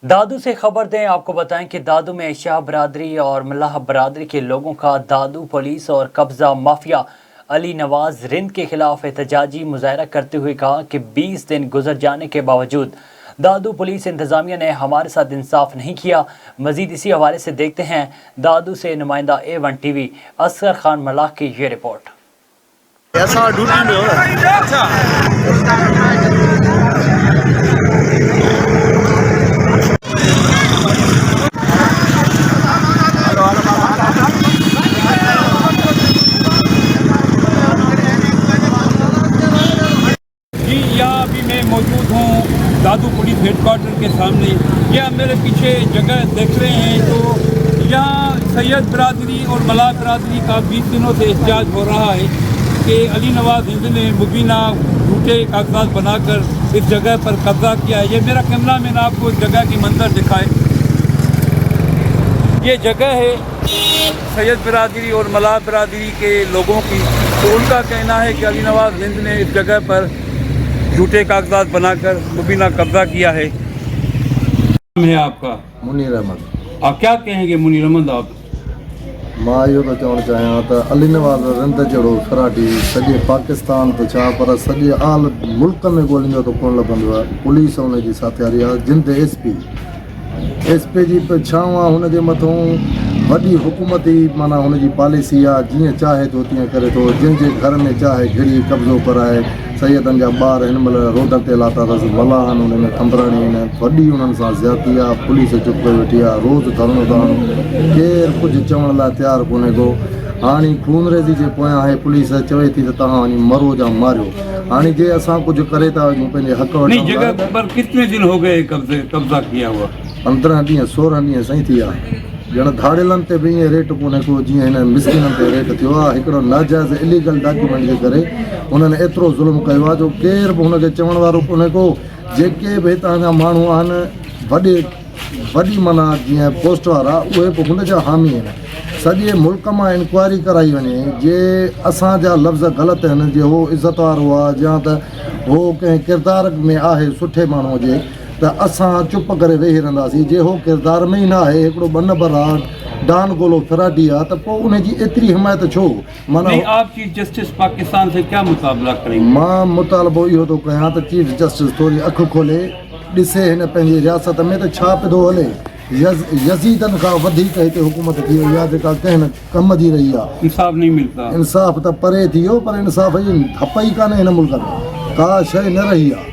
दादू से खबर दें। आपको बताएं कि दादू में शाह बरादरी और मल्लाह बरादरी के लोगों का दादू पुलिस और कब्जा माफिया अली नवाज रिंद के खिलाफ एहतजाजी मुजाहरा करते हुए कहा कि 20 दिन गुजर जाने के बावजूद दादू पुलिस इंतजामिया ने हमारे साथ इंसाफ नहीं किया। मजीद इसी हवाले से देखते हैं दादू से नुमाइंदा A1 TV असगर खान मल्लाह की ये रिपोर्ट। ऐसा ड्यूटी में हो यहाँ अभी मैं मौजूद हूँ दादू पुलिस हेडक्वार्टर के सामने। यह मेरे पीछे जगह देख रहे हैं तो यहाँ सैयद बरादरी और मल्लाह बरादरी का 20 दिनों से एहतजाज हो रहा है कि अली नवाज हिंद ने मुबीना झूठे कागजात बनाकर इस जगह पर कब्जा किया है। ये मेरा कैमरा मैन आपको इस जगह की मंजर दिखाए। ये जगह है सैयद बरादरी और मल्लाह बरादरी के लोगों की, तो उनका कहना है कि अली नवाज हिंद ने इस जगह पर झूठे कागजात बनाकर मुबीना कब्जा किया है। नाम है आपका? मुनीर अहमद। आप क्या कहेंगे मुनीर अहमद? आप मां इहो थो चवणु चाहियां त अली नवाज़ रिंद जहिड़ो फराडी सॼे पाकिस्तान त छा पर सॼे आल मुल्क में ॻोल्हींदो त कोन लभंदो आहे। पुलिस हुनजी साथियारी आहे। जिंद SP जी छांव आहे हुनजे मथां वॾी हुकूमती माना हुनजी पॉलिसी आहे। जीअं चाहे थो तीअं करे थो, जंहिंजे घर में चाहे घिड़ी कब्ज़ो कराए। सैयदनि जा ॿार हिन महिल रोड ते लाथा अथसि, मल्हाहनि हुन में खंबराणी आहिनि, वॾी हुननि सां ज़्यादती आहे। पुलिस चुप करे वेठी आहे, रोज़ु धरणो था हणूं, केरु कुझु चवण लाइ तयारु कोन्हे को। हाणे खूनरेज़ी जे पोयां आहे पुलिस चवे थी त तव्हां वञी मरो जा मारियो। हाणे जे असां कुझु करे था वञूं पंहिंजे हक़ नहीं जगह पर कितने दिन हो गए कब्जा किया हुआ? 15 ॾींहं 16 ॾींहं सही थी आहे। ॼण धाड़ेलनि ते बि ईअं रेट कोन्हे को जीअं हिन मिसकिननि ते रेट थियो आहे। हिकिड़ो नाजाइज़ इलीगल डॉक्यूमेंट जे करे हुननि एतिरो ज़ुल्म कयो आहे जो केर बि हुनखे चवण वारो कोन्हे को। जेके बि हितां जा माण्हू आहिनि वॾी माना जीअं पोस्ट वारा, उहे बि हुनजा हामी आहिनि। सॼे मुल्क मां इंक्वायरी कराई वञे जे असांजा लफ़्ज़ ग़लति आहिनि, जे उहो इज़त वारो आहे या त उहो कंहिं किरदार में आहे सुठे माण्हूअ जे, त असां चुप करे वेही रहंदासीं। जे हो किरदार में ई न आहे, हिकिड़ो ॿ नंबर आहे, डान गोलो फिराडी आहे, त पोइ उनजी एतिरी हिमायत छो? माना आप चीफ जस्टिस पाकिस्तान से क्या मुतालबा करेंगे? मां मुतालबो इहो थो कयां त चीफ जस्टिस थोरी अखि खोले ॾिसे हिन पंहिंजी रियासत में त छा पियो हले। यज़ीदनि खां वधीक हिते हुकूमत थी वई आहे जेका कंहिं कम जी रही आहे। इंसाफ नहीं मिलता। इंसाफ त परे थी वियो, पर इंसाफ जी धप ई कान्हे हिन मुल्क में, का शइ न रही आहे।